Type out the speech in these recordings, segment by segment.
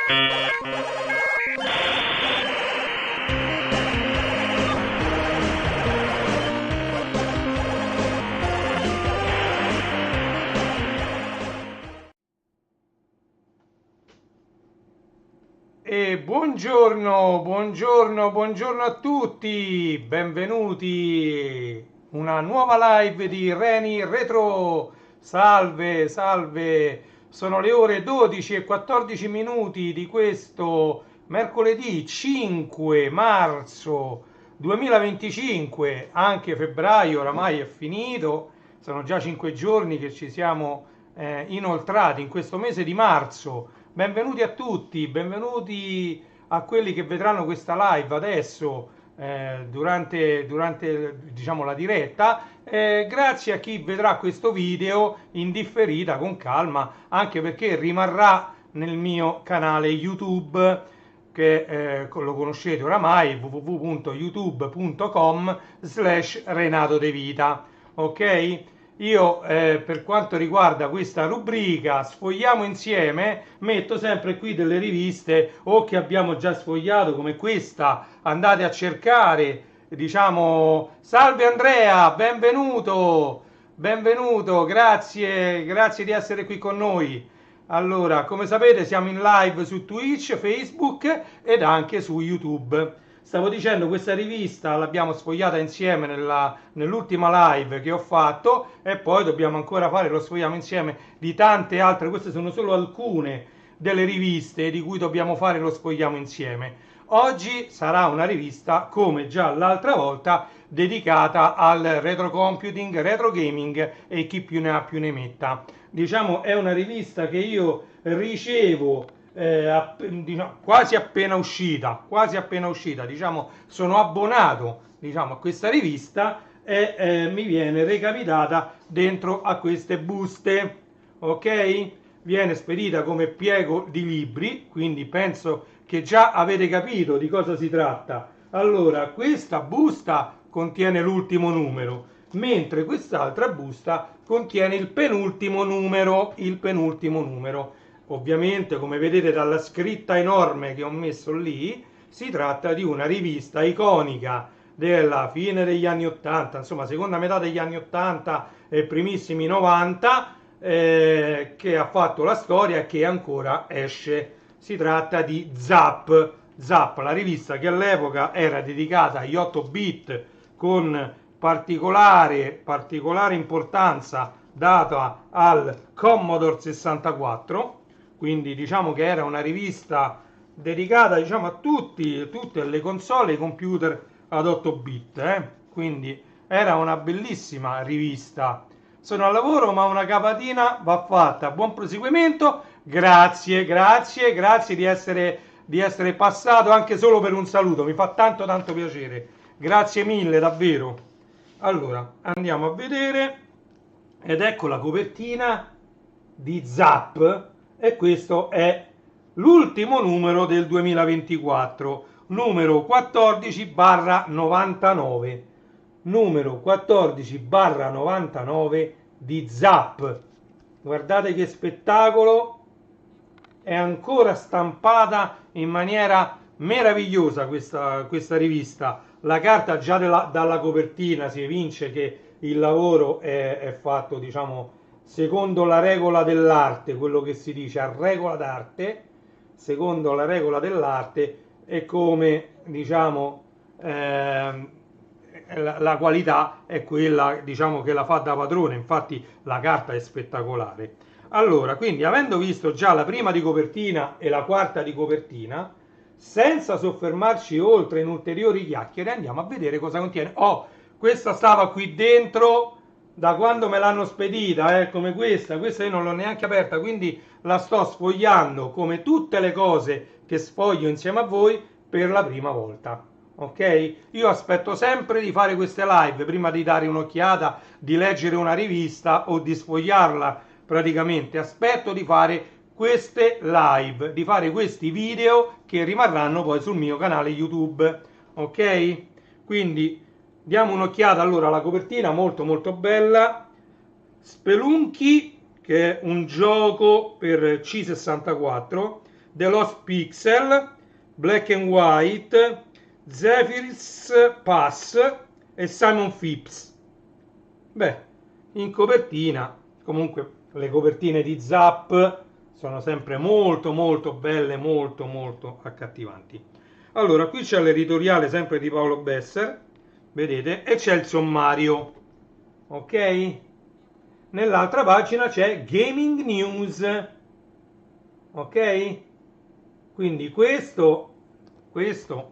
E buongiorno, buongiorno, buongiorno a tutti, benvenuti. Una nuova live di Reni Retro. Salve, salve. Sono le ore 12 e 14 minuti di questo mercoledì 5 marzo 2025. Anche febbraio oramai è finito. Sono già 5 giorni che ci siamo inoltrati in questo mese di marzo. Benvenuti a tutti, benvenuti a quelli che vedranno questa live adesso durante diciamo, la diretta. Grazie a chi vedrà questo video in differita con calma, anche perché rimarrà nel mio canale YouTube che lo conoscete oramai, www.youtube.com/Renato De Vita. Ok? Io per quanto riguarda questa rubrica sfogliamo insieme, metto sempre qui delle riviste o che abbiamo già sfogliato come questa, andate a cercare, diciamo, salve Andrea, benvenuto, benvenuto, grazie, grazie di essere qui con noi. Allora, come sapete siamo in live su Twitch, Facebook ed anche su YouTube. Stavo dicendo, questa rivista l'abbiamo sfogliata insieme nell'ultima live che ho fatto e poi dobbiamo ancora fare lo sfogliamo insieme di tante altre. Queste sono solo alcune delle riviste di cui dobbiamo fare lo sfogliamo insieme. Oggi sarà una rivista, come già l'altra volta, dedicata al retro computing, retro gaming e chi più ne ha più ne metta. Diciamo è una rivista che io ricevo diciamo, quasi appena uscita, diciamo, sono abbonato, diciamo, a questa rivista e mi viene recapitata dentro a queste buste, ok? Viene spedita come piego di libri, quindi penso che già avete capito di cosa si tratta. Allora, questa busta contiene l'ultimo numero, mentre quest'altra busta contiene il penultimo numero, Ovviamente, come vedete dalla scritta enorme che ho messo lì, si tratta di una rivista iconica della fine degli anni 80, insomma, seconda metà degli anni 80 e primissimi 90, che ha fatto la storia e che ancora esce. Si tratta di Zap, la rivista che all'epoca era dedicata agli 8 bit con particolare importanza data al Commodore 64, quindi diciamo che era una rivista dedicata, diciamo, a tutte le console e i computer ad 8 bit, quindi era una bellissima rivista. Sono al lavoro ma una capatina va fatta. Buon proseguimento, grazie, grazie, grazie di essere passato anche solo per un saluto, mi fa tanto tanto piacere, grazie mille davvero. Allora andiamo a vedere, ed ecco la copertina di Zap, e questo è l'ultimo numero del 2024, numero 14/99, numero 14/99 di Zap. Guardate che spettacolo, è ancora stampata in maniera meravigliosa questa rivista. La carta già dalla copertina si evince che il lavoro è fatto, diciamo, secondo la regola dell'arte, quello che si dice a regola d'arte, secondo la regola dell'arte, e come, diciamo, la qualità è quella, diciamo, che la fa da padrone. Infatti la carta è spettacolare. Allora, quindi, avendo visto già la prima di copertina e la quarta di copertina, senza soffermarci oltre in ulteriori chiacchiere, andiamo a vedere cosa contiene. Oh, questa stava qui dentro da quando me l'hanno spedita, come questa io non l'ho neanche aperta, quindi la sto sfogliando come tutte le cose che sfoglio insieme a voi per la prima volta. Ok? Io aspetto sempre di fare queste live prima di dare un'occhiata, di leggere una rivista o di sfogliarla. Praticamente aspetto di fare queste live, di fare questi video che rimarranno poi sul mio canale YouTube. Ok? Quindi diamo un'occhiata allora alla copertina, molto molto bella. Spelunky, che è un gioco per C64, The Lost Pixel, Black and White, Zephyr's Pass e Simon Phipps. Beh, in copertina, comunque le copertine di Zap sono sempre molto molto belle, molto molto accattivanti. Allora, qui c'è l'editoriale sempre di Paolo Besser, vedete, e c'è il sommario, ok? Nell'altra pagina c'è Gaming News, ok? Quindi questo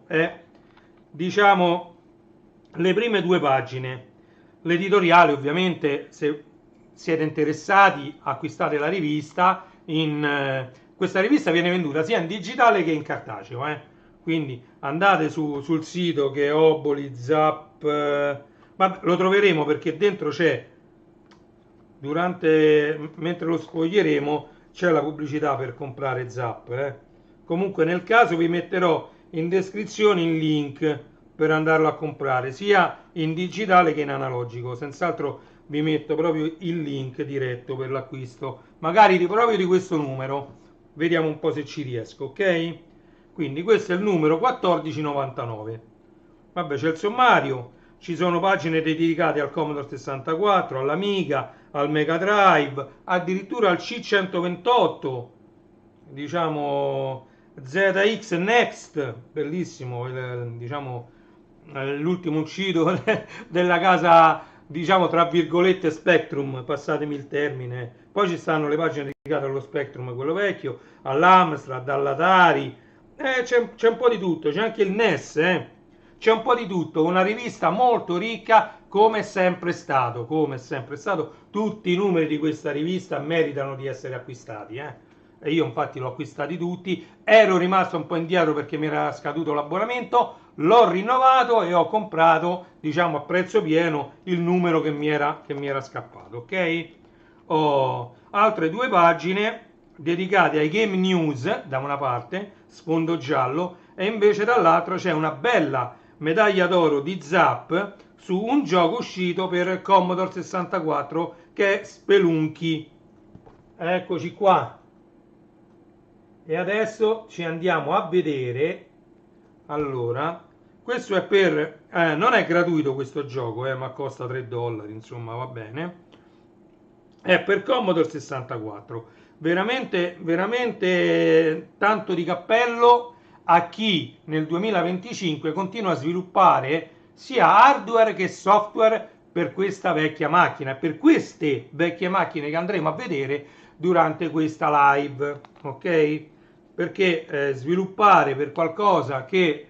è, diciamo, le prime due pagine. L'editoriale, ovviamente, se siete interessati, acquistate la rivista. Questa rivista viene venduta sia in digitale che in cartaceo, quindi andate sul sito che è Oboli Zap, vabbè, lo troveremo perché dentro c'è, mentre lo sfoglieremo, c'è la pubblicità per comprare Zap. Comunque nel caso vi metterò in descrizione il link per andarlo a comprare sia in digitale che in analogico. Senz'altro vi metto proprio il link diretto per l'acquisto, magari proprio di questo numero. Vediamo un po' se ci riesco, ok? Quindi questo è il numero 1499. Vabbè, c'è il sommario, ci sono pagine dedicate al Commodore 64, all'Amiga, al Mega Drive, addirittura al C128, diciamo ZX Next, bellissimo, diciamo l'ultimo uscito della casa, diciamo tra virgolette Spectrum, passatemi il termine. Poi ci stanno le pagine dedicate allo Spectrum, quello vecchio, all'Amstrad, all'Atari, c'è un po' di tutto, c'è anche il NES, c'è un po' di tutto, una rivista molto ricca come è sempre stato, tutti i numeri di questa rivista meritano di essere acquistati, e io infatti l'ho acquistati tutti, ero rimasto un po' indietro perché mi era scaduto l'abbonamento, l'ho rinnovato e ho comprato, diciamo, a prezzo pieno il numero che mi era scappato, ok? Ho altre due pagine dedicate ai game news da una parte, sfondo giallo, e invece dall'altra c'è una bella medaglia d'oro di Zap su un gioco uscito per Commodore 64 che è Spelunky. Eccoci qua. E adesso ci andiamo a vedere. Allora, questo è per non è gratuito questo gioco, ma costa $3, insomma, va bene. È per Commodore 64. Veramente veramente tanto di cappello a chi nel 2025 continua a sviluppare sia hardware che software per questa vecchia macchina, per queste vecchie macchine che andremo a vedere durante questa live, ok? Perché sviluppare per qualcosa che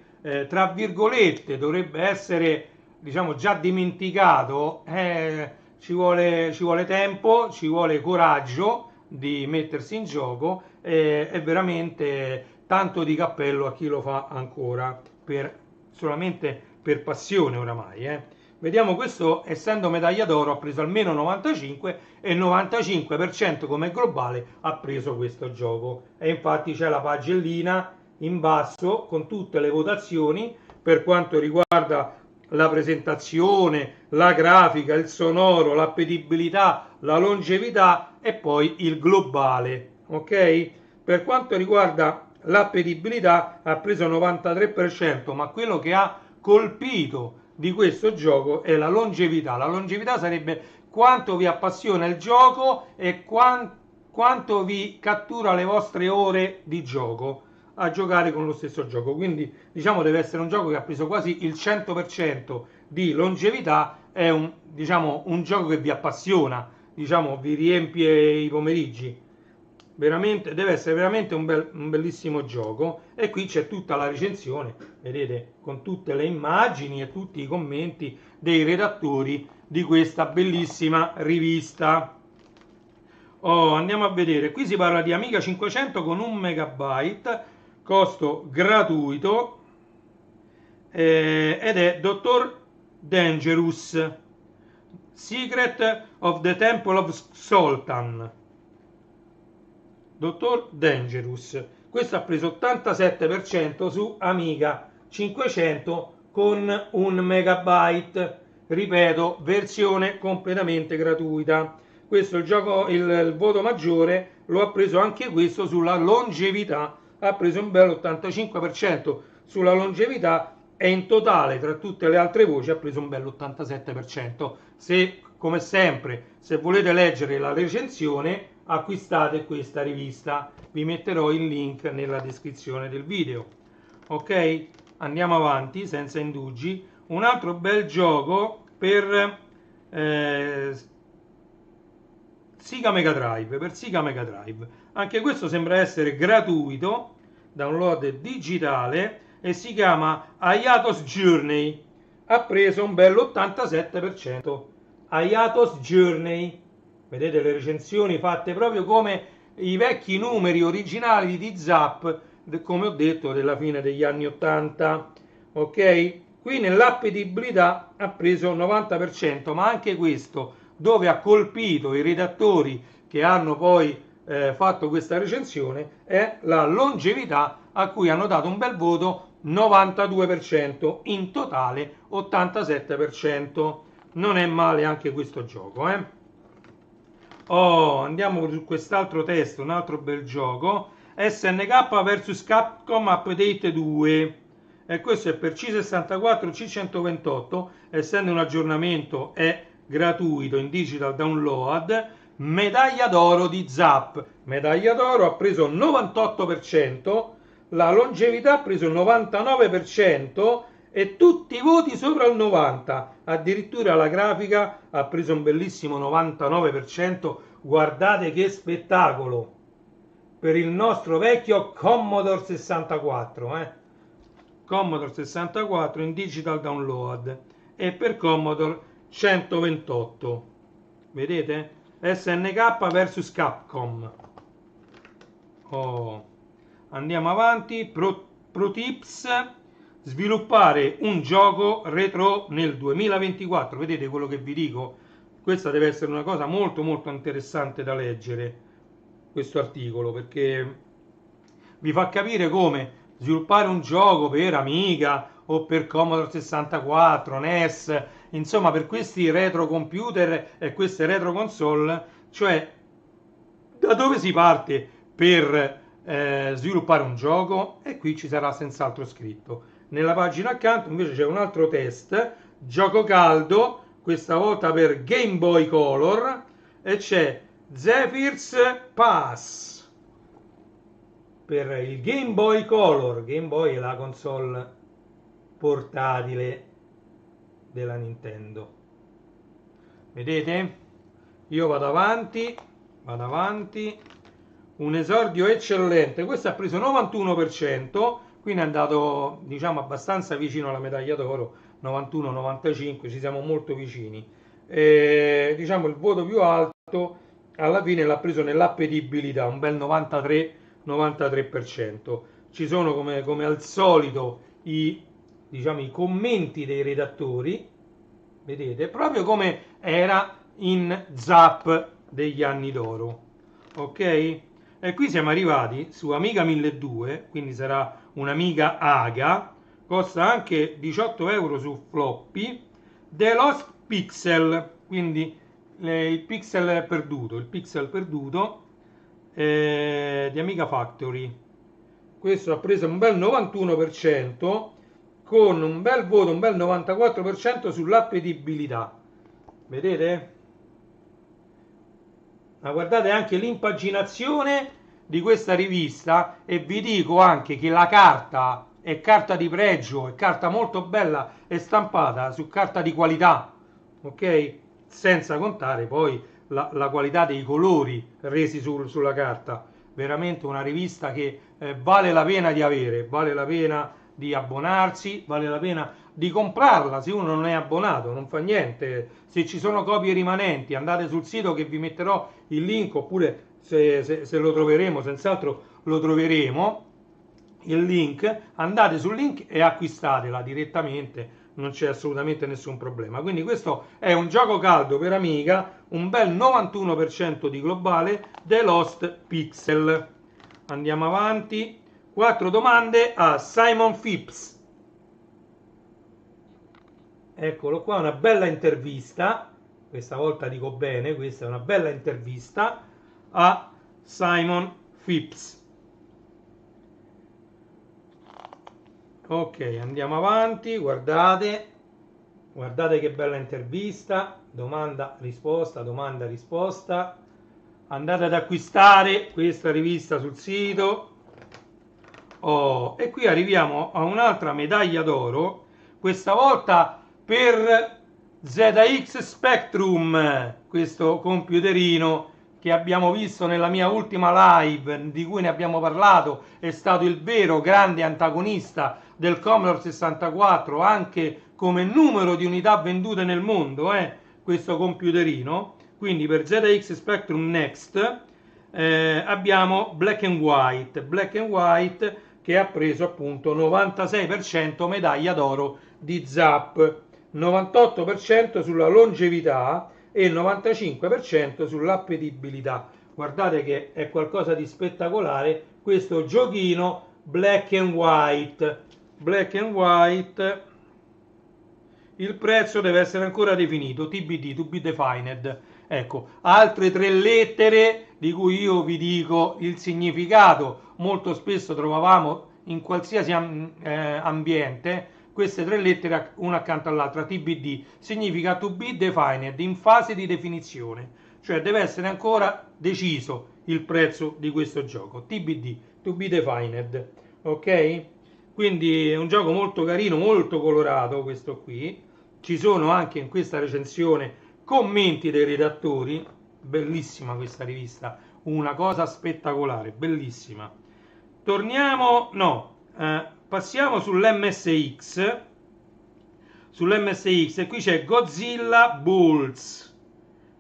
tra virgolette dovrebbe essere, diciamo, già dimenticato, ci vuole tempo, ci vuole coraggio di mettersi in gioco, è veramente tanto di cappello a chi lo fa ancora solamente per passione oramai. Vediamo, questo essendo medaglia d'oro ha preso almeno 95 e il 95% come globale ha preso questo gioco, e infatti c'è la pagellina in basso con tutte le votazioni per quanto riguarda la presentazione, la grafica, il sonoro, l'appetibilità, la longevità e poi il globale, ok? Per quanto riguarda l'appetibilità ha preso 93%, ma quello che ha colpito di questo gioco è la longevità. La longevità sarebbe quanto vi appassiona il gioco e quanto vi cattura le vostre ore di gioco a giocare con lo stesso gioco. Quindi diciamo deve essere un gioco che ha preso quasi il 100% di longevità, è diciamo, un gioco che vi appassiona, diciamo, vi riempie i pomeriggi. Veramente deve essere veramente un bellissimo gioco, e qui c'è tutta la recensione, vedete, con tutte le immagini e tutti i commenti dei redattori di questa bellissima rivista. Andiamo a vedere, qui si parla di Amiga 500 con 1 megabyte, costo gratuito, ed è Dr. Dangerous, Secret of the Temple of Sultan. Dr. Dangerous, questo ha preso 87% su Amiga 500 con 1 megabyte, ripeto, versione completamente gratuita. Questo è il gioco, il voto maggiore lo ha preso anche questo sulla longevità ha preso un bel 85% sulla longevità e in totale tra tutte le altre voci ha preso un bel 87%. Se, come sempre, se volete leggere la recensione, acquistate questa rivista, vi metterò il link nella descrizione del video. Ok, andiamo avanti senza indugi. Un altro bel gioco per Sega Mega Drive, anche questo sembra essere gratuito, download digitale, e si chiama Ayatos Journey, ha preso un bello 87%. Ayatos Journey, vedete le recensioni fatte proprio come i vecchi numeri originali di Zap, come ho detto, della fine degli anni 80. Ok, qui nell'appetibilità ha preso il 90%, ma anche questo dove ha colpito i redattori che hanno poi fatto questa recensione è la longevità, a cui hanno dato un bel voto 92%, in totale 87%. Non è male anche questo gioco, eh? Oh, andiamo su quest'altro test, un altro bel gioco, SNK vs Capcom Update 2, e questo è per C64 C128, essendo un aggiornamento è gratuito in digital download. Medaglia d'oro di Zap, medaglia d'oro, ha preso 98%, la longevità ha preso 99% e tutti i voti sopra il 90%, addirittura la grafica ha preso un bellissimo 99%. Guardate che spettacolo per il nostro vecchio Commodore 64, Commodore 64 in digital download, e per Commodore 128, vedete? SNK vs Capcom. Oh. Andiamo avanti. Pro tips: sviluppare un gioco retro nel 2024. Vedete quello che vi dico? Questa deve essere una cosa molto molto interessante da leggere, questo articolo, perché vi fa capire come sviluppare un gioco per Amiga o per Commodore 64, NES, insomma per questi retro computer e queste retro console, cioè da dove si parte per sviluppare un gioco, e qui ci sarà senz'altro scritto. Nella pagina accanto invece c'è un altro test, gioco caldo, questa volta per Game Boy Color, e c'è Zephyr's Pass per il Game Boy Color. Game Boy è la console portatile della Nintendo. Vedete? Io vado avanti. Un esordio eccellente. Questo ha preso 91%, quindi è andato, diciamo, abbastanza vicino alla medaglia d'oro, 91-95, ci siamo molto vicini. Diciamo il voto più alto alla fine l'ha preso nell'appetibilità, un bel 93%. Ci sono come al solito diciamo, i commenti dei redattori, vedete, proprio come era in Zap degli anni d'oro. Ok? E qui siamo arrivati su Amiga 1200, quindi sarà un'Amiga AGA, costa anche 18 euro su floppy, The Lost Pixel, quindi il pixel perduto di Amiga Factory. Questo ha preso un bel 91%, con un bel voto, un bel 94% sull'appetibilità. Vedete? Ma guardate anche l'impaginazione di questa rivista, e vi dico anche che la carta è carta di pregio, è carta molto bella, è stampata su carta di qualità, ok? Senza contare poi la qualità dei colori resi sulla carta. Veramente una rivista che vale la pena di avere, vale la pena di abbonarsi, vale la pena di comprarla. Se uno non è abbonato non fa niente, se ci sono copie rimanenti andate sul sito che vi metterò il link, oppure se lo troveremo, senz'altro lo troveremo il link, andate sul link e acquistatela direttamente, non c'è assolutamente nessun problema. Quindi questo è un gioco caldo per Amiga, un bel 91% di globale, The Lost Pixel. Andiamo avanti. 4 domande a Simon Phipps. Eccolo qua, una bella intervista, questa volta dico bene, questa è una bella intervista a Simon Phipps. Ok, andiamo avanti, guardate, guardate che bella intervista, domanda, risposta. Andate ad acquistare questa rivista sul sito. Oh, e qui arriviamo a un'altra medaglia d'oro, questa volta per ZX Spectrum, questo computerino che abbiamo visto nella mia ultima live, di cui ne abbiamo parlato, è stato il vero grande antagonista del Commodore 64, anche come numero di unità vendute nel mondo, questo computerino. Quindi per ZX Spectrum Next abbiamo Black and White che ha preso appunto 96% medaglia d'oro di ZAP, 98% sulla longevità e il 95% sull'appetibilità. Guardate che è qualcosa di spettacolare questo giochino Black and White. Il prezzo deve essere ancora definito, TBD, to be defined. Ecco, altre tre lettere di cui io vi dico il significato, molto spesso trovavamo in qualsiasi ambiente queste tre lettere una accanto all'altra. TBD significa to be defined, in fase di definizione, cioè deve essere ancora deciso il prezzo di questo gioco. TBD, to be defined, ok? Quindi è un gioco molto carino, molto colorato questo qui. Ci sono anche in questa recensione commenti dei redattori. Bellissima questa rivista, una cosa spettacolare, bellissima. Torniamo, no, passiamo sull'MSX. Sull'MSX e qui c'è Godzilla Bulls.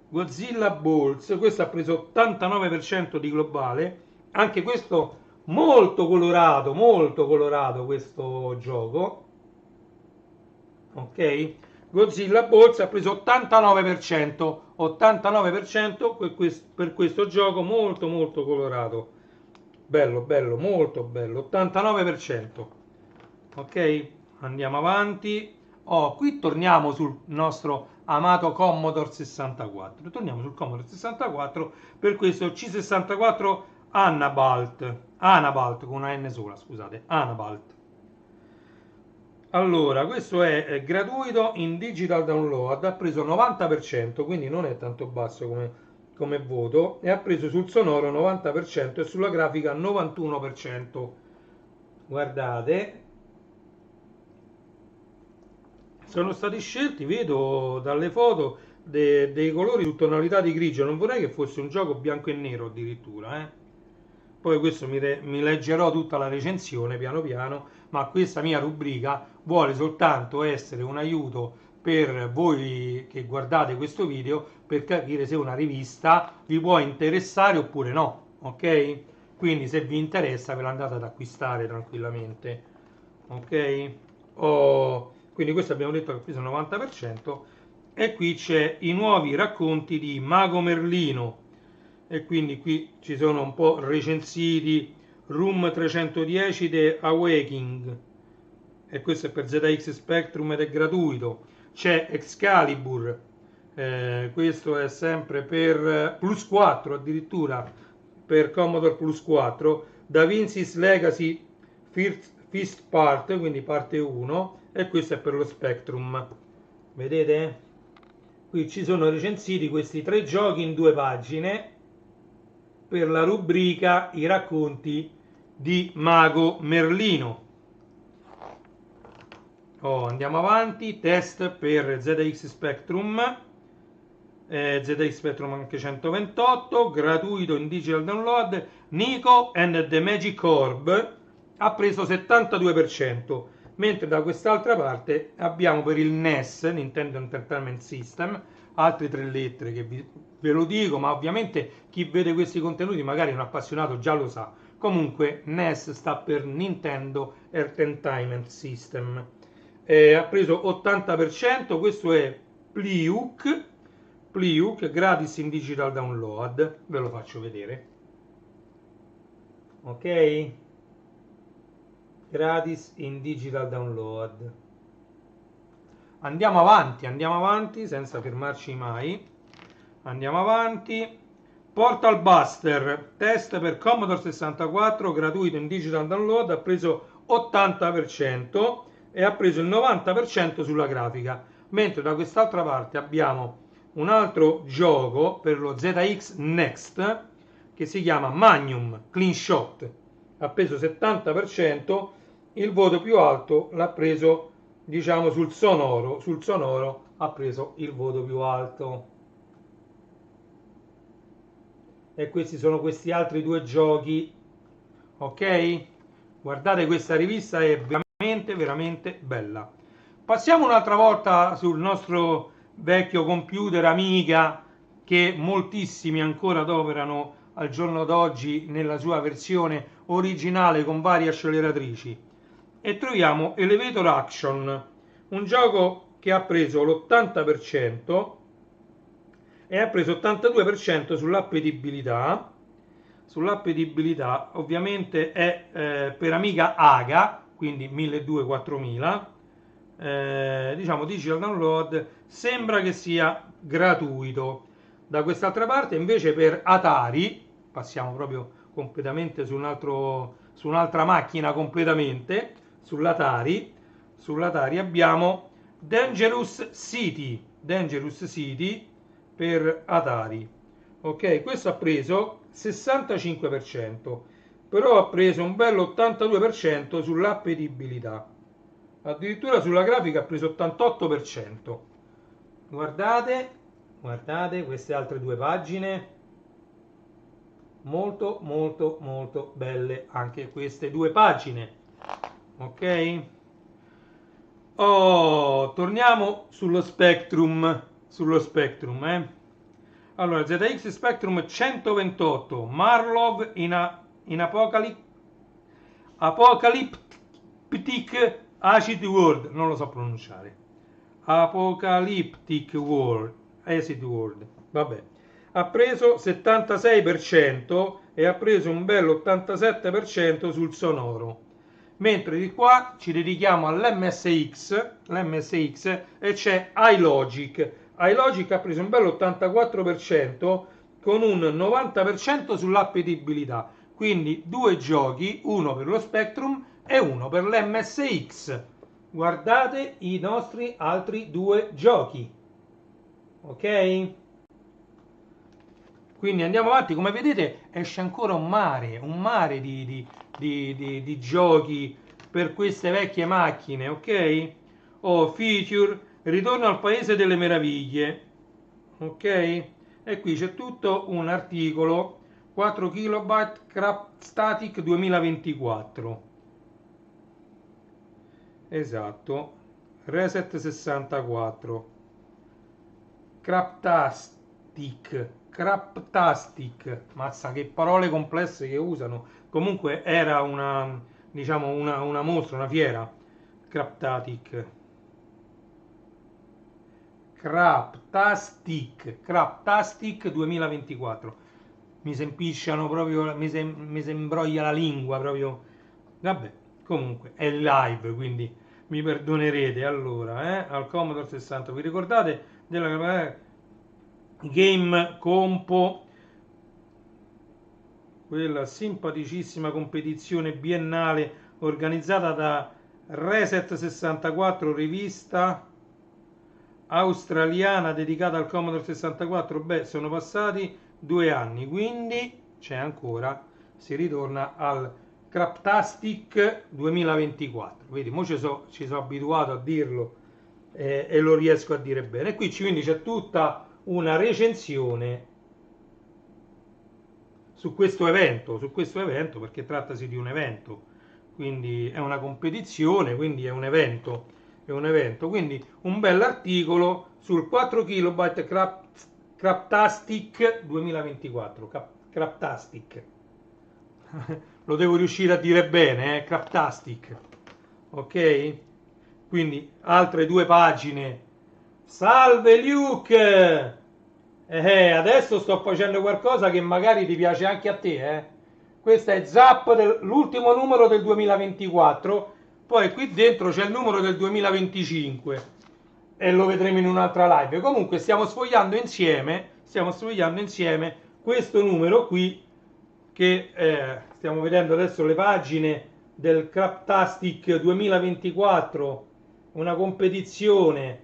Questo ha preso 89% di globale. Anche questo molto colorato questo gioco. Ok, Godzilla Balls ha preso 89% per questo gioco molto colorato, bello, molto bello, 89%. Ok, andiamo avanti. Oh, qui torniamo sul nostro amato Commodore 64. Torniamo sul Commodore 64 per questo C64 Anabalt con una N sola, scusate, Anabalt. Allora, questo è gratuito in digital download, ha preso 90%, quindi non è tanto basso come voto, e ha preso sul sonoro 90% e sulla grafica 91%. Guardate, sono stati scelti, vedo dalle foto, dei colori su tonalità di grigio, non vorrei che fosse un gioco bianco e nero addirittura, Poi questo mi leggerò tutta la recensione piano piano, ma questa mia rubrica vuole soltanto essere un aiuto per voi che guardate questo video per capire se una rivista vi può interessare oppure no, ok? Quindi se vi interessa ve l'andate ad acquistare tranquillamente, ok? Quindi questo abbiamo detto che ha preso il 90% e qui c'è i nuovi racconti di Mago Merlino. E quindi qui ci sono un po' recensiti Room 310 The Awakening, e questo è per ZX Spectrum ed è gratuito. C'è Excalibur, questo è sempre per Plus 4 addirittura, per Commodore Plus 4, Da Vinci's Legacy First Part, quindi parte 1, e questo è per lo Spectrum. Vedete? Qui ci sono recensiti questi tre giochi in 2 pagine per la rubrica I racconti di Mago Merlino. Andiamo avanti, test per ZX Spectrum, ZX Spectrum anche 128, gratuito in digital download. Nico and the Magic Orb ha preso 72%, mentre da quest'altra parte abbiamo per il NES, Nintendo Entertainment System, altre tre lettere che ve lo dico, ma ovviamente chi vede questi contenuti magari un appassionato già lo sa. Comunque NES sta per Nintendo Entertainment System. Ha preso 80%, questo è Pliuk gratis in digital download, ve lo faccio vedere. Ok, gratis in digital download. Andiamo avanti senza fermarci mai. Andiamo avanti. Portal Buster, test per Commodore 64, gratuito in digital download, ha preso 80% e ha preso il 90% sulla grafica, mentre da quest'altra parte abbiamo un altro gioco per lo ZX Next che si chiama Magnum Clean Shot, ha preso 70%, il voto più alto l'ha preso, diciamo, sul sonoro ha preso il voto più alto. E questi sono questi altri due giochi, ok? Guardate, questa rivista è veramente bella. Passiamo un'altra volta sul nostro vecchio computer Amiga che moltissimi ancora adoperano al giorno d'oggi nella sua versione originale con varie acceleratrici, e troviamo Elevator Action, un gioco che ha preso l'80% e ha preso 82% sull'appetibilità. Sull'appetibilità ovviamente è per Amiga AGA, quindi 1200-4000, diciamo digital download, sembra che sia gratuito. Da quest'altra parte invece per Atari, passiamo proprio completamente su un'altra macchina completamente, sull'Atari abbiamo Dangerous City per Atari. Ok, questo ha preso 65%, però ha preso un bello 82% sull'appetibilità, addirittura sulla grafica ha preso 88%. Guardate queste altre due pagine, molto belle anche queste due pagine, ok? Torniamo sullo Spectrum, Allora, ZX Spectrum 128, Marlov in Apocalyptic Acid World, non lo so pronunciare. Apocalyptic World, Acid World, vabbè. Ha preso 76% e ha preso un bello 87% sul sonoro. Mentre di qua ci dedichiamo l'MSX e c'è iLogic. iLogic ha preso un bello 84% con un 90% sull'appetibilità. Quindi due giochi, uno per lo Spectrum e uno per l'MSX. Guardate i nostri altri due giochi. Ok? Quindi andiamo avanti, come vedete esce ancora un mare di giochi per queste vecchie macchine, ok? Feature, ritorno al paese delle meraviglie, ok? E qui c'è tutto un articolo, 4 KB Craft Static 2024, esatto, Reset 64, Craptastic, mazza che parole complesse che usano. Comunque era una, diciamo, una mostra, una fiera. Craptastic 2024. Mi sempisciano proprio, mi sembroglia la lingua proprio. Vabbè, comunque è live, quindi mi perdonerete. Allora, al Commodore 60, vi ricordate della Game Compo, quella simpaticissima competizione biennale organizzata da Reset 64, rivista australiana dedicata al Commodore 64? Beh, sono passati 2 anni, quindi c'è ancora, si ritorna al Craptastic 2024. Vedi, mo ci sono abituato a dirlo e lo riesco a dire bene. E qui quindi c'è tutta una recensione su questo evento, perché trattasi di un evento, quindi è una competizione, quindi è un evento, quindi un bell'articolo sul 4 KB Craptastic 2024, Craptastic. Lo devo riuscire a dire bene, Craptastic, ok? Quindi altre due pagine. Salve Luke! Adesso sto facendo qualcosa che magari ti piace anche a te, Questo è Zap, l'ultimo numero del 2024, poi qui dentro c'è il numero del 2025 e lo vedremo in un'altra live. Comunque stiamo sfogliando insieme questo numero qui, che stiamo vedendo adesso le pagine del Craptastic 2024, una competizione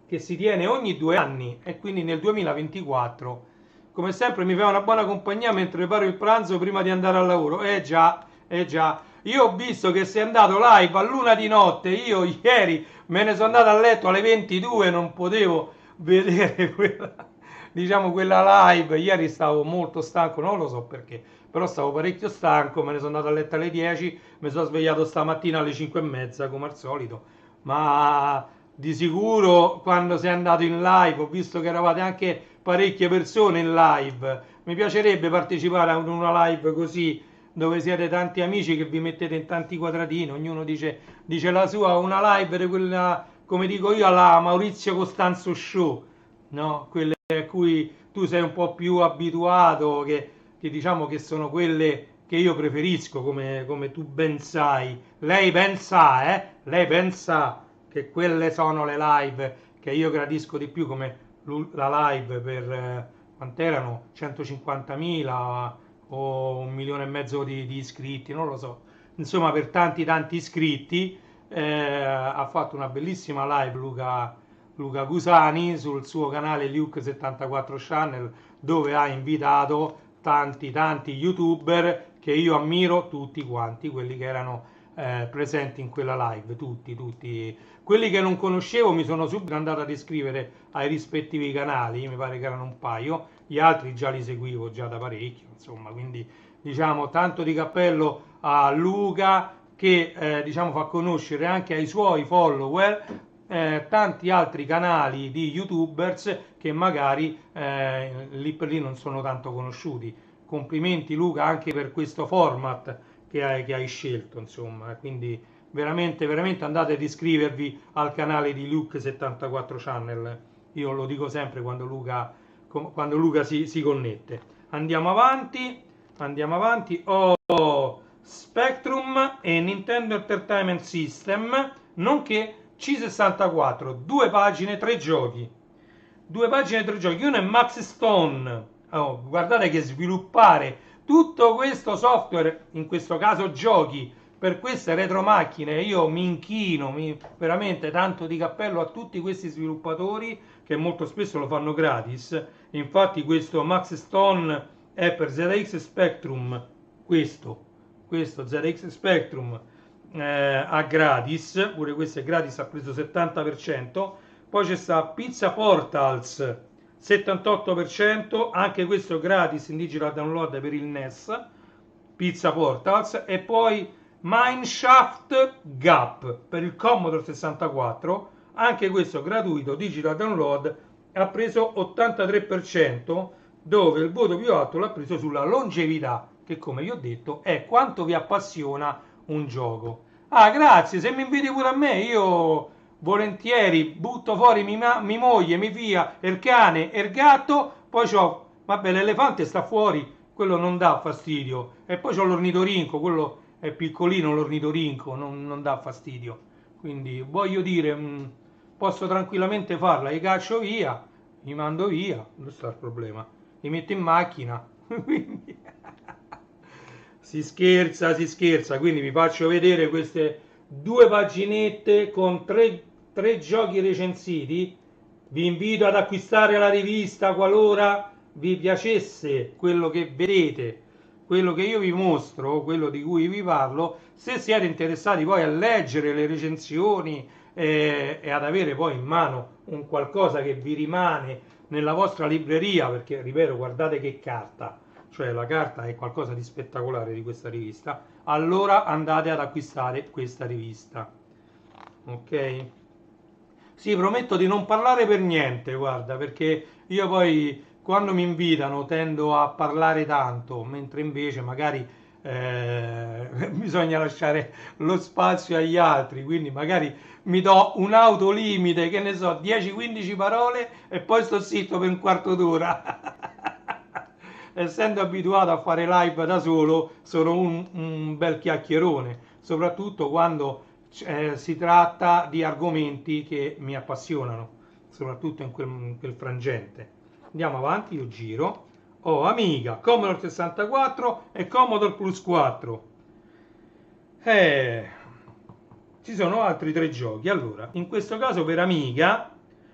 che si tiene ogni 2 anni, e quindi nel 2024, come sempre, mi fa una buona compagnia mentre preparo il pranzo prima di andare al lavoro. Già, già. Io ho visto che sei andato live a luna di notte. Io ieri me ne sono andato a letto alle 22, non potevo vedere quella, diciamo, quella live. Ieri stavo molto stanco, non lo so perché, però stavo parecchio stanco. Me ne sono andato a letto alle 10, mi sono svegliato stamattina alle 5 e mezza, come al solito. Ma di sicuro quando sei andato in live, ho visto che eravate anche parecchie persone in live. Mi piacerebbe partecipare a una live così, dove siete tanti amici che vi mettete in tanti quadratini, ognuno dice la sua, una live di quella, come dico io, alla Maurizio Costanzo Show, no? Quelle a cui tu sei un po' più abituato, che diciamo che sono quelle che io preferisco, come tu ben sai. Lei ben sa, Lei ben sa che quelle sono le live che io gradisco di più, come la live per quant'erano 150.000 o 1,5 milioni di iscritti, non lo so, insomma per tanti iscritti. Ha fatto una bellissima live Luca Cusani sul suo canale Luke74 Channel, dove ha invitato tanti youtuber che io ammiro, tutti quanti quelli che erano presenti in quella live, tutti. Quelli che non conoscevo mi sono subito andato ad iscrivere ai rispettivi canali, mi pare che erano un paio, gli altri già li seguivo già da parecchio, insomma, quindi diciamo tanto di cappello a Luca che diciamo fa conoscere anche ai suoi follower tanti altri canali di youtubers che magari lì per lì non sono tanto conosciuti. Complimenti Luca anche per questo format che hai scelto, insomma, quindi veramente andate ad iscrivervi al canale di Luke74 Channel. Io lo dico sempre quando Luca si connette. Andiamo avanti. Spectrum e Nintendo Entertainment System, nonché C64, 2 pagine, 3 giochi. 2 pagine, 3 giochi. Uno è Max Stone. Oh, guardate che sviluppare tutto questo software, in questo caso giochi, per queste retromacchine, io mi inchino, veramente tanto di cappello a tutti questi sviluppatori che molto spesso lo fanno gratis. Infatti questo Max Stone è per ZX Spectrum, questo ZX Spectrum a gratis, pure questo è gratis, ha preso 70%. Poi c'è sta Pizza Portals 78%, anche questo gratis in digital download per il NES, Pizza Portals. E poi Mineshaft Gap per il Commodore 64, anche questo gratuito, digital download, ha preso 83%, dove il voto più alto l'ha preso sulla longevità, che come vi ho detto è quanto vi appassiona un gioco. Ah, grazie, se mi inviti pure a me, io volentieri butto fuori mia moglie, mia figlia, il cane e il gatto. Poi c'ho, vabbè, l'elefante sta fuori, quello non dà fastidio, e poi c'ho l'ornitorinco, quello è piccolino, l'ornitorinco non dà fastidio, quindi voglio dire, posso tranquillamente farla, li caccio via, li mando via, non sta il problema, li metto in macchina. Quindi si scherza, quindi vi faccio vedere queste 2 paginette con tre giochi recensiti. Vi invito ad acquistare la rivista qualora vi piacesse quello che vedete, quello che io vi mostro, quello di cui vi parlo. Se siete interessati poi a leggere le recensioni e ad avere poi in mano un qualcosa che vi rimane nella vostra libreria, perché ripeto, guardate che carta, cioè la carta è qualcosa di spettacolare di questa rivista, allora andate ad acquistare questa rivista. Ok? Sì, prometto di non parlare per niente, guarda, perché io poi quando mi invitano tendo a parlare tanto, mentre invece magari bisogna lasciare lo spazio agli altri, quindi magari mi do un autolimite, che ne so, 10-15 parole e poi sto zitto per un quarto d'ora. Essendo abituato a fare live da solo, sono un bel chiacchierone, soprattutto quando si tratta di argomenti che mi appassionano, soprattutto in quel frangente. Andiamo avanti, io giro. Amiga, Commodore 64 e Commodore Plus 4. Eh, ci sono altri tre giochi. Allora, in questo caso per Amiga,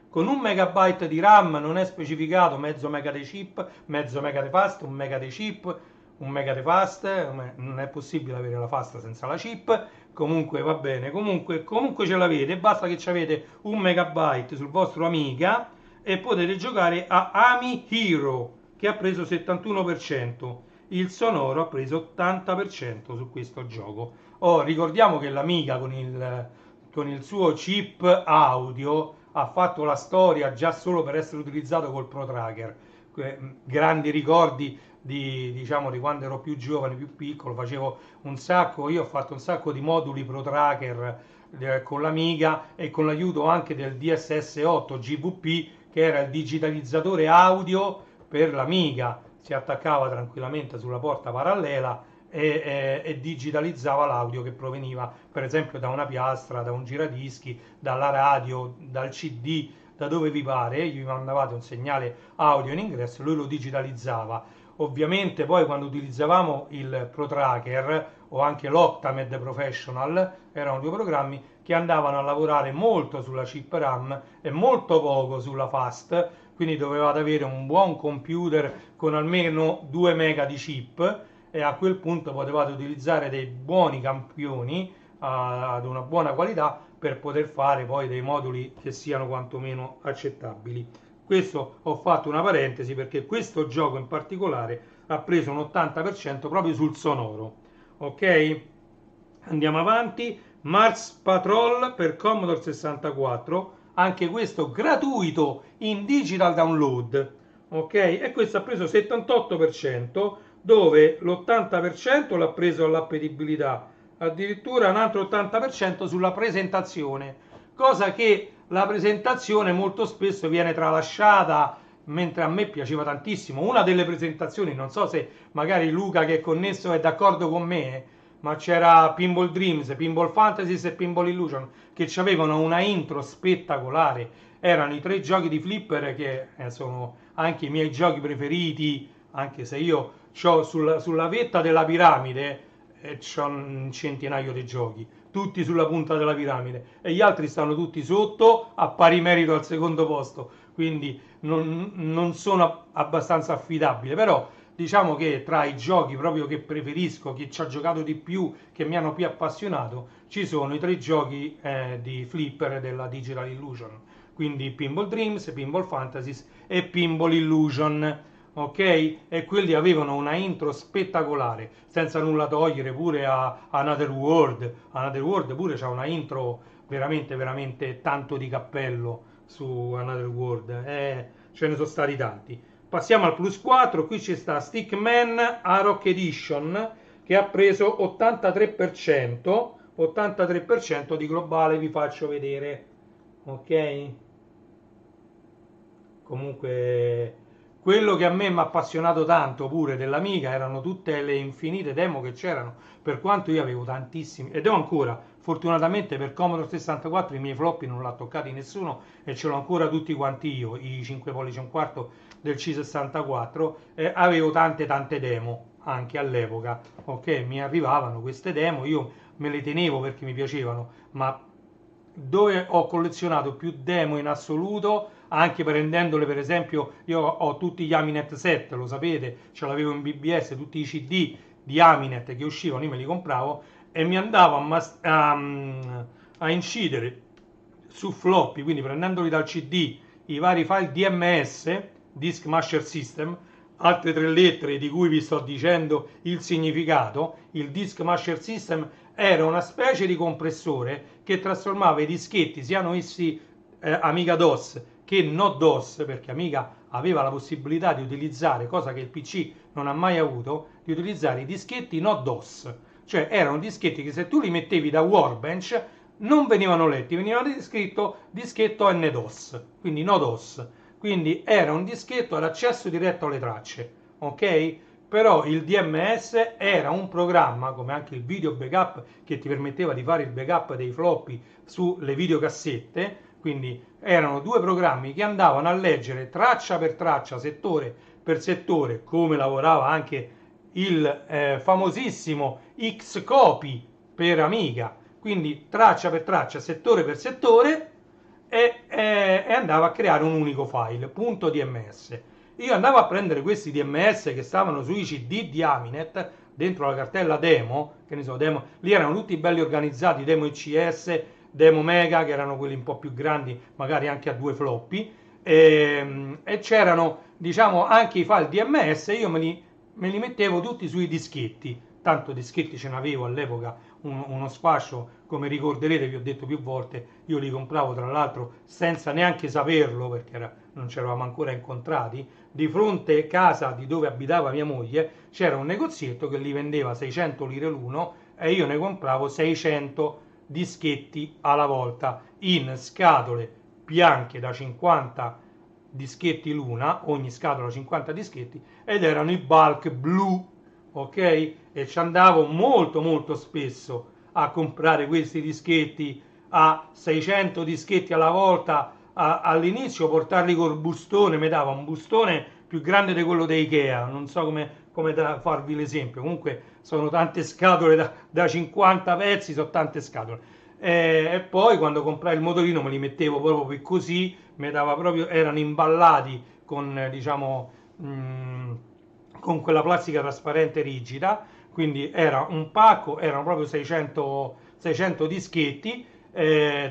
con 1 MB di RAM non è specificato, mezzo mega di chip, mezzo mega di fast, 1 MB di chip, 1 MB di fast, non è possibile avere la fast senza la chip, comunque va bene, comunque ce l'avete, basta che ci avete 1 MB sul vostro Amiga e potete giocare a Ami Hero, che ha preso 71%, il sonoro ha preso 80% su questo gioco. Oh, ricordiamo che l'Amiga con il suo chip audio ha fatto la storia già solo per essere utilizzato col Pro Tracker. Grandi ricordi diciamo, di quando ero più giovane, più piccolo, facevo un sacco, io ho fatto un sacco di moduli Pro Tracker con l'Amiga e con l'aiuto anche del DSS8 GVP, che era il digitalizzatore audio per l'Amiga. Si attaccava tranquillamente sulla porta parallela e digitalizzava l'audio che proveniva per esempio da una piastra, da un giradischi, dalla radio, dal CD, da dove vi pare, gli mandavate un segnale audio in ingresso e lui lo digitalizzava. Ovviamente poi quando utilizzavamo il Pro Tracker o anche l'Octamed Professional, erano due programmi che andavano a lavorare molto sulla chip RAM e molto poco sulla fast, quindi dovevate avere un buon computer con almeno 2 mega di chip e a quel punto potevate utilizzare dei buoni campioni ad una buona qualità per poter fare poi dei moduli che siano quantomeno accettabili. Questo ho fatto una parentesi perché questo gioco in particolare ha preso un 80% proprio sul sonoro. Ok? Andiamo avanti. Mars Patrol per Commodore 64, anche questo gratuito in digital download. Ok? E questo ha preso 78%, dove l'80% l'ha preso all'appetibilità, addirittura un altro 80% sulla presentazione, cosa che la presentazione molto spesso viene tralasciata, mentre a me piaceva tantissimo. Una delle presentazioni, non so se magari Luca che è connesso è d'accordo con me, ma c'era Pinball Dreams, Pinball Fantasies e Pinball Illusion che avevano una intro spettacolare. Erano i tre giochi di flipper che sono anche i miei giochi preferiti, anche se io ho sulla vetta della piramide c'ho un centinaio di giochi, tutti sulla punta della piramide e gli altri stanno tutti sotto a pari merito al secondo posto, quindi non sono abbastanza affidabile, però diciamo che tra i giochi proprio che preferisco, che ci ha giocato di più, che mi hanno più appassionato, ci sono i tre giochi di flipper della Digital Illusion, quindi Pinball Dreams, Pinball Fantasies e Pinball Illusion. Ok? E quelli avevano una intro spettacolare, senza nulla togliere pure a Another World. Another World pure c'ha una intro veramente, veramente tanto di cappello su Another World. Ce ne sono stati tanti. Passiamo al plus 4, qui ci sta Stickman Rock Edition che ha preso 83% di globale, vi faccio vedere. Ok? Comunque quello che a me mi ha appassionato tanto pure dell'Amiga erano tutte le infinite demo che c'erano, per quanto io avevo tantissimi, ed ho ancora, fortunatamente per Commodore 64 i miei floppy non l'ha toccati nessuno e ce l'ho ancora tutti quanti io, i 5 pollici e un quarto del C64, avevo tante demo anche all'epoca, ok, mi arrivavano queste demo, io me le tenevo perché mi piacevano, ma dove ho collezionato più demo in assoluto, anche prendendole per esempio, io ho tutti gli Aminet 7, lo sapete, ce l'avevo in BBS, tutti i CD di Aminet che uscivano, io me li compravo e mi andavo a incidere su floppy, quindi prendendoli dal CD, i vari file DMS, Disk Masher System, altre tre lettere di cui vi sto dicendo il significato. Il Disk Masher System era una specie di compressore che trasformava i dischetti, siano essi Amiga DOS che no DOS, perché Amiga aveva la possibilità di utilizzare, cosa che il PC non ha mai avuto, di utilizzare i dischetti no DOS, cioè erano dischetti che se tu li mettevi da Workbench non venivano letti, veniva scritto dischetto NDOS, quindi no DOS, quindi era un dischetto ad accesso diretto alle tracce, ok? Però il DMS era un programma, come anche il video backup, che ti permetteva di fare il backup dei floppy sulle videocassette, quindi erano due programmi che andavano a leggere traccia per traccia, settore per settore, come lavorava anche il famosissimo Xcopy per Amiga, quindi traccia per traccia, settore per settore, e andava a creare un unico file, .dms. Io andavo a prendere questi DMS che stavano sui CD di Aminet, dentro la cartella demo, che ne so, demo, lì erano tutti belli organizzati, demo ICS, demo Mega, che erano quelli un po' più grandi, magari anche a 2 floppy, e c'erano, diciamo, anche i file DMS, io me li mettevo tutti sui dischetti, tanto dischetti ce n'avevo all'epoca uno sfascio, come ricorderete, vi ho detto più volte, io li compravo tra l'altro senza neanche saperlo, perché non ci eravamo ancora incontrati. Di fronte a casa di dove abitava mia moglie c'era un negozietto che li vendeva 600 lire l'uno e io ne compravo 600 dischetti alla volta in scatole bianche da 50 dischetti l'una, ogni scatola 50 dischetti, ed erano i bulk blu, ok? E ci andavo molto spesso a comprare questi dischetti a 600 dischetti alla volta. All'inizio portarli col bustone, mi dava un bustone più grande di quello di Ikea, non so come da farvi l'esempio, comunque sono tante scatole da 50 pezzi, sono tante scatole. E poi quando comprai il motorino me li mettevo proprio così, mi dava proprio, erano imballati con, diciamo, con quella plastica trasparente rigida, quindi era un pacco, erano proprio 600 dischetti,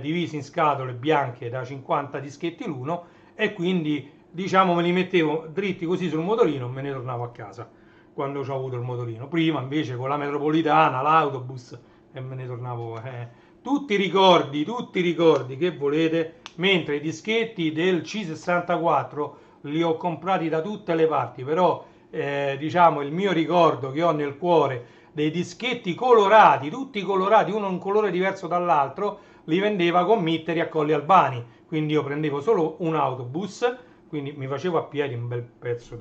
divisi in scatole bianche da 50 dischetti l'uno, e quindi, diciamo, me li mettevo dritti così sul motorino e me ne tornavo a casa quando ho avuto il motorino. Prima invece con la metropolitana, l'autobus, e me ne tornavo. Tutti i ricordi che volete, mentre i dischetti del C64 li ho comprati da tutte le parti, però diciamo il mio ricordo che ho nel cuore dei dischetti colorati, tutti colorati, uno un colore diverso dall'altro, li vendeva Committeri a Colli Albani, quindi io prendevo solo un autobus, quindi mi facevo a piedi un bel pezzo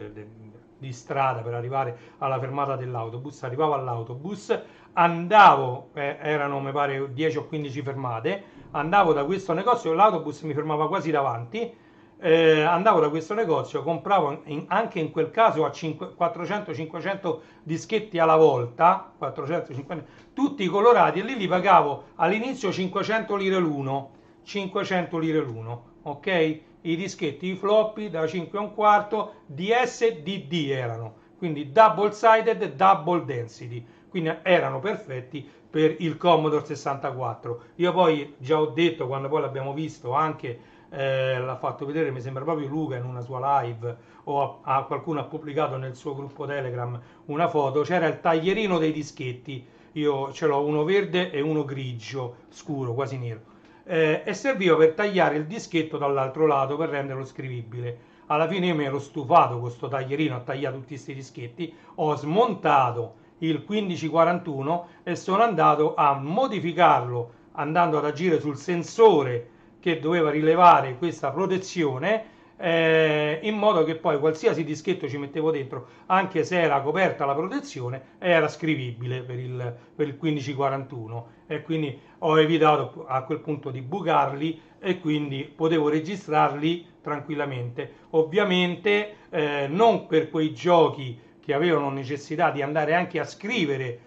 di strada per arrivare alla fermata dell'autobus, arrivavo all'autobus, andavo, erano mi pare 10 o 15 fermate, andavo da questo negozio, l'autobus mi fermava quasi davanti, andavo da questo negozio, compravo anche in quel caso a 400-500 dischetti alla volta, 450, tutti colorati, e lì li pagavo all'inizio 500 lire l'uno, 500 lire l'uno, ok? I dischetti, i floppy da 5 e un quarto, DSDD erano, quindi double sided, double density, quindi erano perfetti per il Commodore 64. Io poi già ho detto, quando poi l'abbiamo visto anche, l'ha fatto vedere, mi sembra proprio Luca in una sua live, o qualcuno ha pubblicato nel suo gruppo Telegram una foto, c'era il taglierino dei dischetti, io ce l'ho uno verde e uno grigio scuro, quasi nero, e serviva per tagliare il dischetto dall'altro lato per renderlo scrivibile. Alla fine io mi ero stufato con questo taglierino a tagliare tutti questi dischetti, ho smontato il 1541 e sono andato a modificarlo andando ad agire sul sensore che doveva rilevare questa protezione, in modo che poi qualsiasi dischetto ci mettevo dentro, anche se era coperta la protezione, era scrivibile per il 1541, e quindi ho evitato a quel punto di bucarli e quindi potevo registrarli tranquillamente. Ovviamente non per quei giochi che avevano necessità di andare anche a scrivere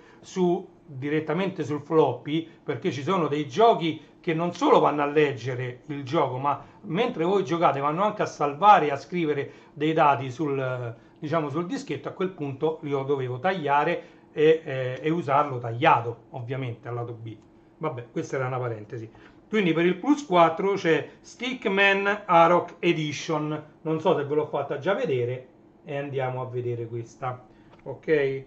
direttamente sul floppy, perché ci sono dei giochi che non solo vanno a leggere il gioco, ma mentre voi giocate vanno anche a salvare e a scrivere dei dati diciamo, sul dischetto. A quel punto io dovevo tagliare e usarlo tagliato, ovviamente, al lato B. Vabbè, questa era una parentesi. Quindi per il Plus 4 c'è Stickman Aroc Edition, non so se ve l'ho fatta già vedere, e andiamo a vedere questa, ok?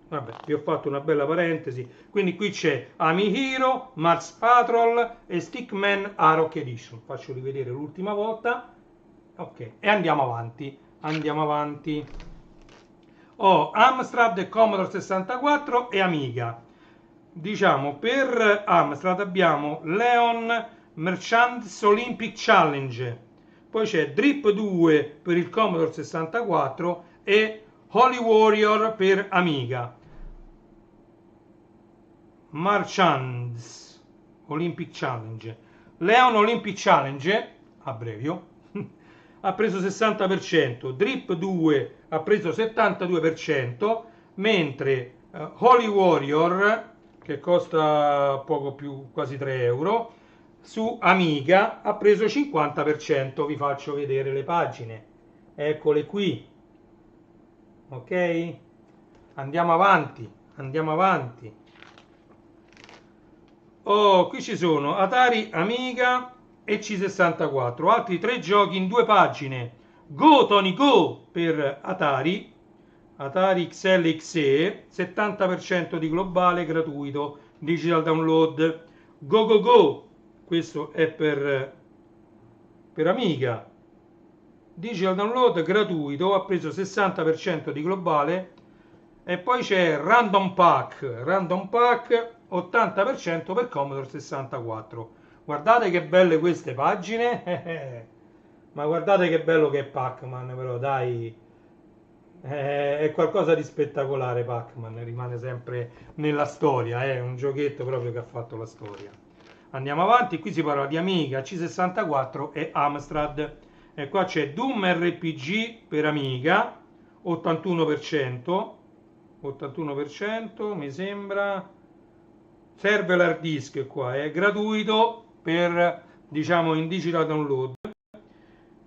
Vabbè, vi ho fatto una bella parentesi. Quindi qui c'è Ami Hero, Mars Patrol e Stickman Aroc Edition. Faccio rivedere l'ultima volta. Ok, e andiamo avanti. Andiamo avanti. Ho Amstrad, Commodore 64 e Amiga. Diciamo, per Amstrad abbiamo Leon Merchants Olympic Challenge. Poi c'è Drip 2 per il Commodore 64 e Holy Warrior per Amiga. Marchands Olympic Challenge, Leon Olympic Challenge, abbrevio, ha preso 60%, Drip 2 ha preso 72%, mentre Holy Warrior, che costa poco più, quasi 3 euro. Su Amiga ha preso 50%, vi faccio vedere le pagine, eccole qui, ok? Andiamo avanti, andiamo avanti. Oh, qui ci sono Atari, Amiga e C64, altri 3 giochi in 2 pagine. Go Tony Go per Atari, Atari XL XE, 70% di globale gratuito, digital download. Go Go Go, questo è per Amiga, digital download gratuito, ha preso 60% di globale. E poi c'è Random Pack 80% per Commodore 64. Guardate che belle queste pagine. Ma guardate che bello che è Pac-Man, però dai, è qualcosa di spettacolare. Pac-Man rimane sempre nella storia, è un giochetto proprio che ha fatto la storia. Andiamo avanti, qui si parla di Amiga, C64 e Amstrad. E qua c'è Doom RPG per Amiga, 81%, 81% mi sembra. Serve l'hard disk qua, è gratuito per, diciamo, in digital download.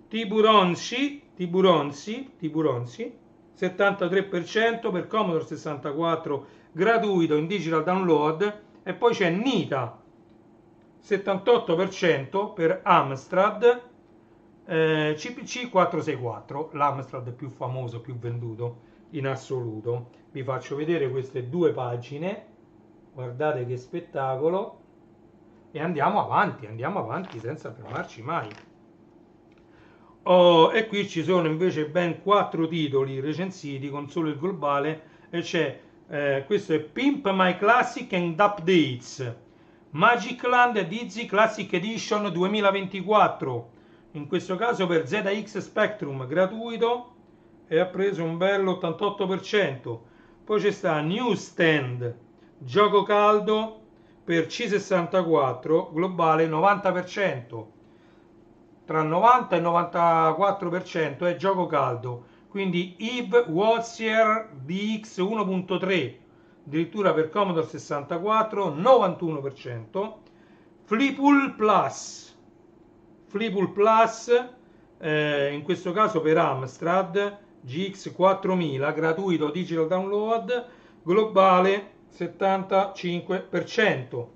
Tiburonzi 73% per Commodore 64 gratuito in digital download. E poi c'è Nita 78% per Amstrad, CPC 464, l'Amstrad più famoso, più venduto in assoluto. Vi faccio vedere queste 2 pagine, guardate che spettacolo, e andiamo avanti senza fermarci mai. Oh, e qui ci sono invece ben 4 titoli recensiti con solo il globale, e c'è questo è Pimp My Classic and Updates, Magic Land Dizzy Classic Edition 2024, in questo caso per ZX Spectrum, gratuito, e ha preso un bello 88%. Poi c'è sta Newsstand, gioco caldo per C64, globale 90%. Tra 90 e 94% è gioco caldo, quindi Eve Warrior DX 1.3, addirittura per Commodore 64 91%. Fleepool Plus, in questo caso per Amstrad GX 4000, gratuito digital download, globale 75%.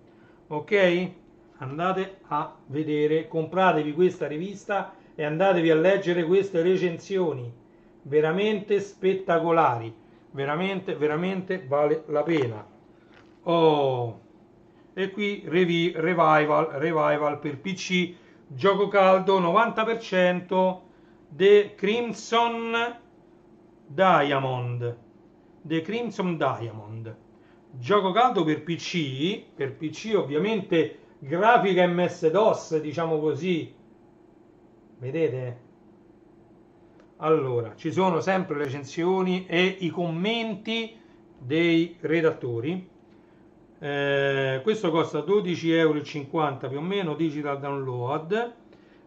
Ok? Andate a vedere, compratevi questa rivista e andatevi a leggere queste recensioni, veramente spettacolari, veramente vale la pena. Oh, e qui Revival per PC, gioco caldo 90%, The Crimson Diamond, gioco caldo per PC ovviamente, grafica MS-DOS, diciamo così, vedete? Allora, ci sono sempre le recensioni e i commenti dei redattori. Questo costa 12,50 euro più o meno, digital download.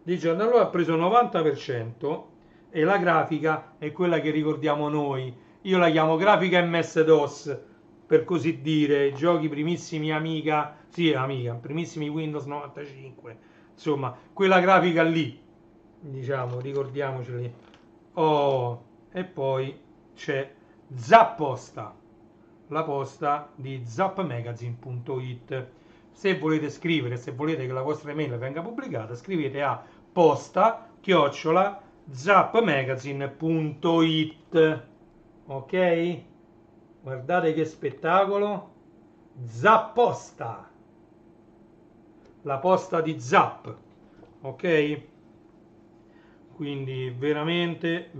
Digital download ha preso 90% e la grafica è quella che ricordiamo noi. Io la chiamo grafica MS-DOS, per così dire, i giochi primissimi Amiga, primissimi Windows 95, insomma, quella grafica lì, diciamo, ricordiamoceli. Oh, e poi c'è Zapposta, la posta di zappmagazine.it. Se volete scrivere, se volete che la vostra email venga pubblicata, scrivete a posta@zappmagazine.it. Ok? Guardate che spettacolo. Zapposta, la posta di Zap, ok? Quindi veramente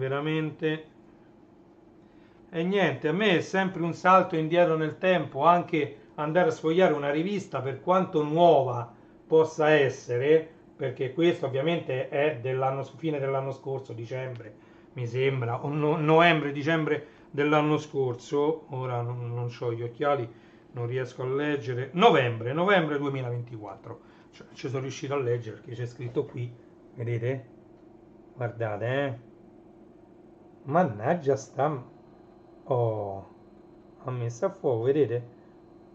e niente, a me è sempre un salto indietro nel tempo anche andare a sfogliare una rivista, per quanto nuova possa essere, perché questo ovviamente è dell'anno, fine dell'anno scorso, dicembre mi sembra, o novembre-dicembre dell'anno scorso, ora non ho gli occhiali, non riesco a leggere, novembre 2024, cioè, ci sono riuscito a leggere perché c'è scritto qui, vedete? Guardate, mannaggia sta, oh, ha messo a fuoco, vedete?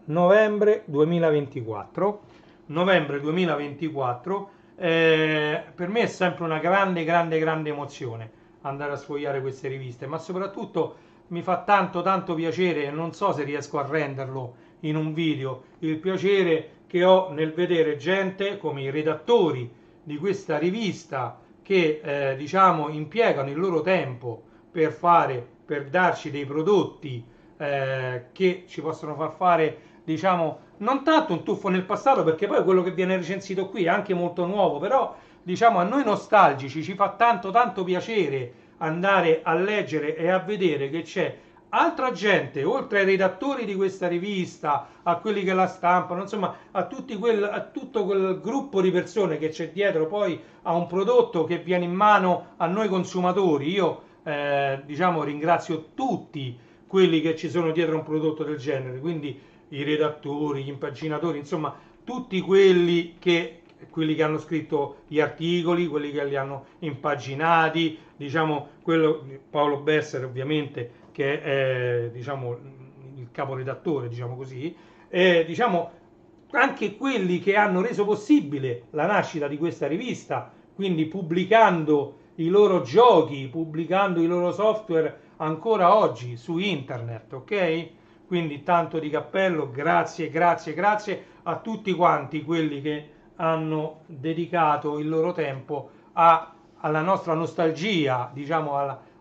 novembre 2024. Novembre 2024. Per me è sempre una grande emozione andare a sfogliare queste riviste, ma soprattutto mi fa tanto piacere, e non so se riesco a renderlo in un video, il piacere che ho nel vedere gente come i redattori di questa rivista che diciamo impiegano il loro tempo per darci dei prodotti che ci possono far fare, diciamo, non tanto un tuffo nel passato, perché poi quello che viene recensito qui è anche molto nuovo, però diciamo a noi nostalgici ci fa tanto piacere andare a leggere e a vedere che c'è altra gente, oltre ai redattori di questa rivista, a quelli che la stampano, insomma a tutto quel gruppo di persone che c'è dietro poi a un prodotto che viene in mano a noi consumatori. Io diciamo ringrazio tutti quelli che ci sono dietro a un prodotto del genere, quindi i redattori, gli impaginatori, insomma tutti quelli che hanno scritto gli articoli, quelli che li hanno impaginati, diciamo Paolo Besser ovviamente che è diciamo il caporedattore, diciamo così, diciamo anche quelli che hanno reso possibile la nascita di questa rivista, quindi pubblicando i loro giochi, pubblicando i loro software ancora oggi su internet, ok? Quindi tanto di cappello, grazie a tutti quanti quelli che hanno dedicato il loro tempo alla nostra nostalgia, diciamo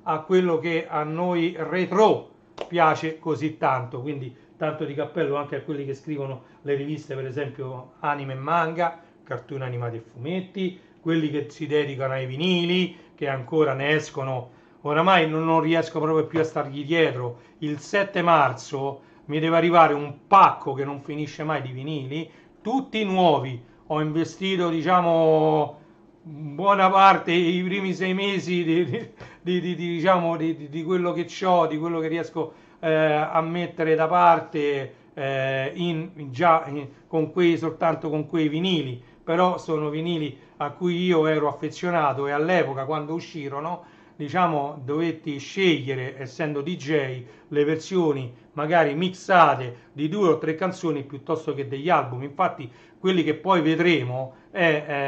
a quello che a noi retro piace così tanto. Quindi tanto di cappello anche a quelli che scrivono le riviste, per esempio anime e manga, cartoni animati e fumetti, quelli che si dedicano ai vinili, che ancora ne escono. Oramai non riesco proprio più a stargli dietro. Il 7 marzo mi deve arrivare un pacco che non finisce mai di vinili, tutti nuovi. Ho investito, diciamo, buona parte, i primi 6 mesi diciamo, di quello che ho, di quello che riesco a mettere da parte soltanto con quei vinili, però sono vinili a cui io ero affezionato e all'epoca quando uscirono, diciamo, dovetti scegliere, essendo DJ, le versioni magari mixate di 2 o 3 canzoni piuttosto che degli album. Infatti quelli che poi vedremo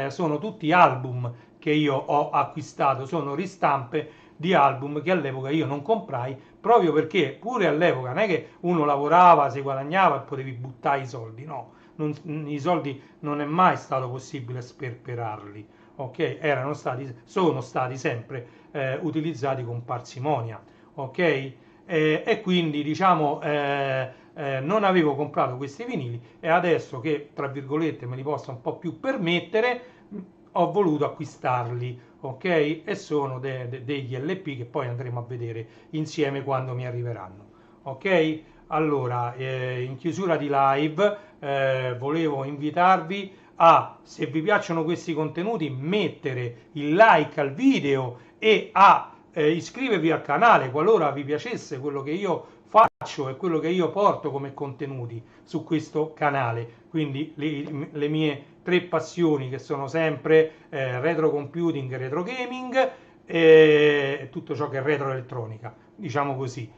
sono tutti album che io ho acquistato, sono ristampe di album che all'epoca io non comprai, proprio perché pure all'epoca non è che uno lavorava, si guadagnava e potevi buttare i soldi, no, i soldi non è mai stato possibile sperperarli, ok? Sono stati sempre utilizzati con parsimonia, ok? E quindi diciamo non avevo comprato questi vinili e adesso che tra virgolette me li posso un po' più permettere ho voluto acquistarli, ok? E sono degli LP che poi andremo a vedere insieme quando mi arriveranno, ok? Allora, in chiusura di live volevo invitarvi a, se vi piacciono questi contenuti, mettere il like al video e a iscrivervi al canale qualora vi piacesse quello che io faccio e quello che io porto come contenuti su questo canale. Quindi le mie 3 passioni che sono sempre retro computing, retro gaming e tutto ciò che è retro elettronica, diciamo così.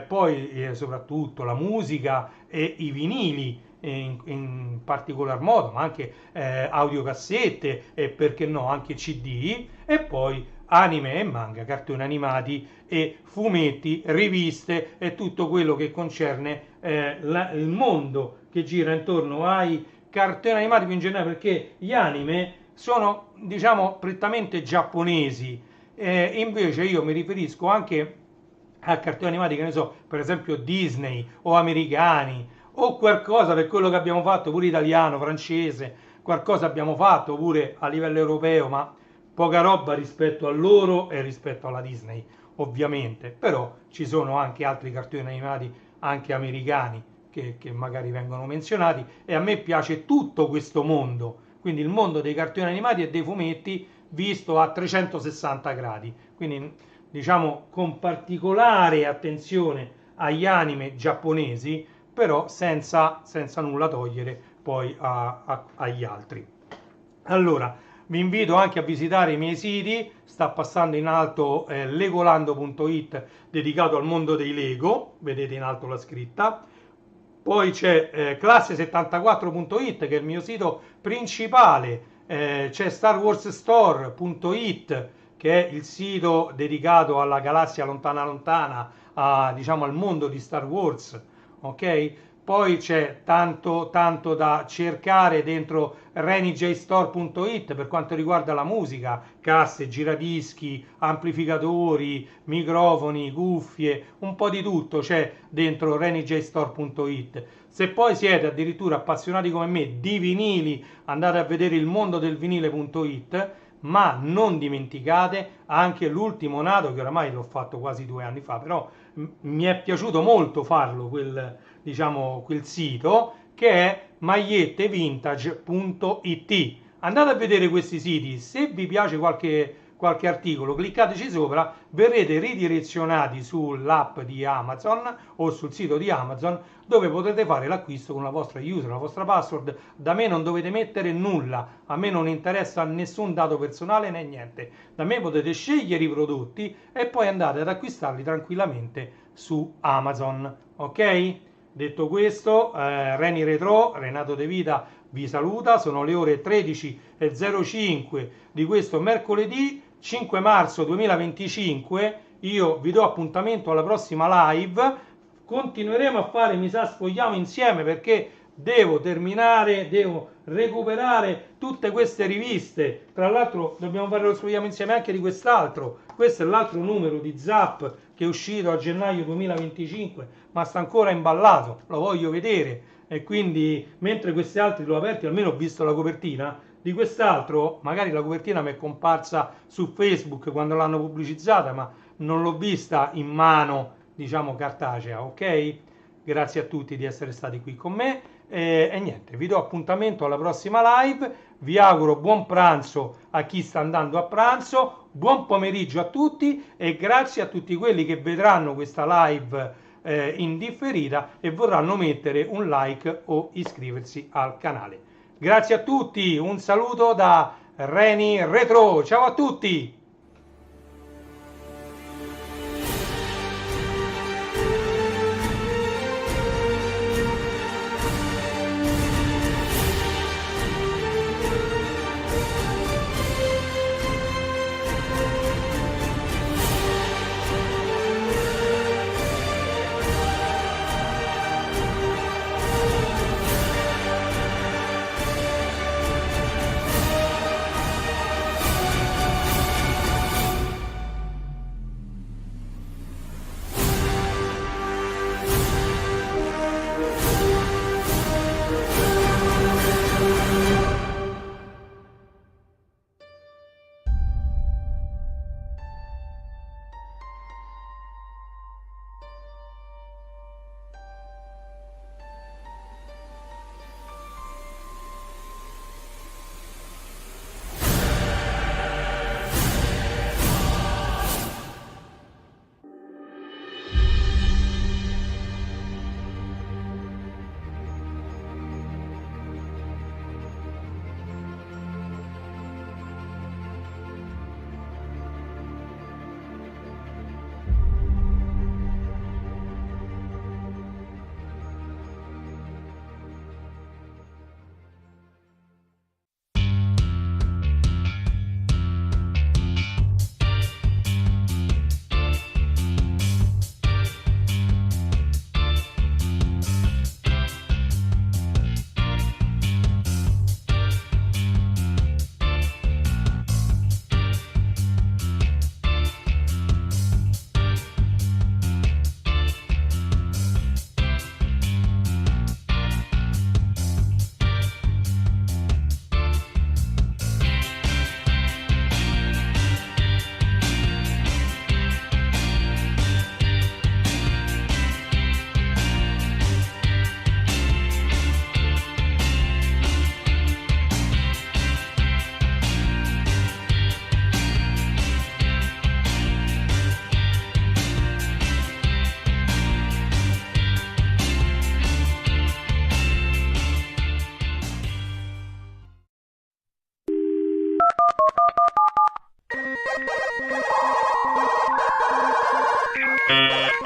Poi soprattutto la musica e i vinili in particolar modo, ma anche audiocassette e perché no anche CD, e poi anime e manga, cartoni animati e fumetti, riviste e tutto quello che concerne il mondo che gira intorno ai cartoni animati più in generale, perché gli anime sono diciamo prettamente giapponesi, invece io mi riferisco anche a cartoni animati che ne so, per esempio Disney o americani o qualcosa per quello che abbiamo fatto pure italiano, francese, qualcosa abbiamo fatto pure a livello europeo, ma poca roba rispetto a loro e rispetto alla Disney, ovviamente, però ci sono anche altri cartoni animati, anche americani, che magari vengono menzionati, e a me piace tutto questo mondo, quindi il mondo dei cartoni animati e dei fumetti visto a 360 gradi, quindi diciamo con particolare attenzione agli anime giapponesi, però senza nulla togliere poi agli altri. Allora, vi invito anche a visitare i miei siti, sta passando in alto legolando.it dedicato al mondo dei Lego, vedete in alto la scritta, Poi c'è classe74.it che è il mio sito principale, c'è starwarsstore.it che è il sito dedicato alla galassia lontana lontana, diciamo al mondo di Star Wars, ok? Poi c'è tanto da cercare dentro renijstore.it per quanto riguarda la musica, casse, giradischi, amplificatori, microfoni, cuffie, un po' di tutto c'è dentro renijstore.it. Se poi siete addirittura appassionati come me di vinili, andate a vedere il mondo del vinile.it, ma non dimenticate anche l'ultimo nato, che oramai l'ho fatto quasi 2 anni fa, però mi è piaciuto molto farlo quel sito, che è magliettevintage.it. Andate a vedere questi siti, se vi piace qualche articolo, cliccateci sopra, verrete ridirezionati sull'app di Amazon o sul sito di Amazon, dove potete fare l'acquisto con la vostra user, la vostra password. Da me non dovete mettere nulla, a me non interessa nessun dato personale né niente. Da me potete scegliere i prodotti e poi andate ad acquistarli tranquillamente su Amazon, ok? Detto questo, Reni Retro, Renato De Vita vi saluta, sono le ore 13:05 di questo mercoledì 5 marzo 2025, io vi do appuntamento alla prossima live, continueremo a fare Mi sa sfogliamo insieme perché devo recuperare tutte queste riviste, tra l'altro dobbiamo fare lo sfogliamo insieme anche di quest'altro, questo è l'altro numero di Zap che è uscito a gennaio 2025, ma sta ancora imballato, lo voglio vedere, e quindi mentre questi altri l'ho aperti, almeno ho visto la copertina di quest'altro, magari la copertina mi è comparsa su Facebook quando l'hanno pubblicizzata, ma non l'ho vista in mano, diciamo cartacea, ok? Grazie a tutti di essere stati qui con me e niente, vi do appuntamento alla prossima live, vi auguro buon pranzo a chi sta andando a pranzo, buon pomeriggio a tutti e grazie a tutti quelli che vedranno questa live in differita e vorranno mettere un like o iscriversi al canale. Grazie a tutti, un saluto da Reni Retro, ciao a tutti!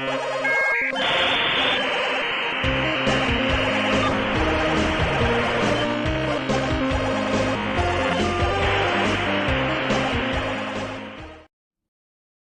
Thank you.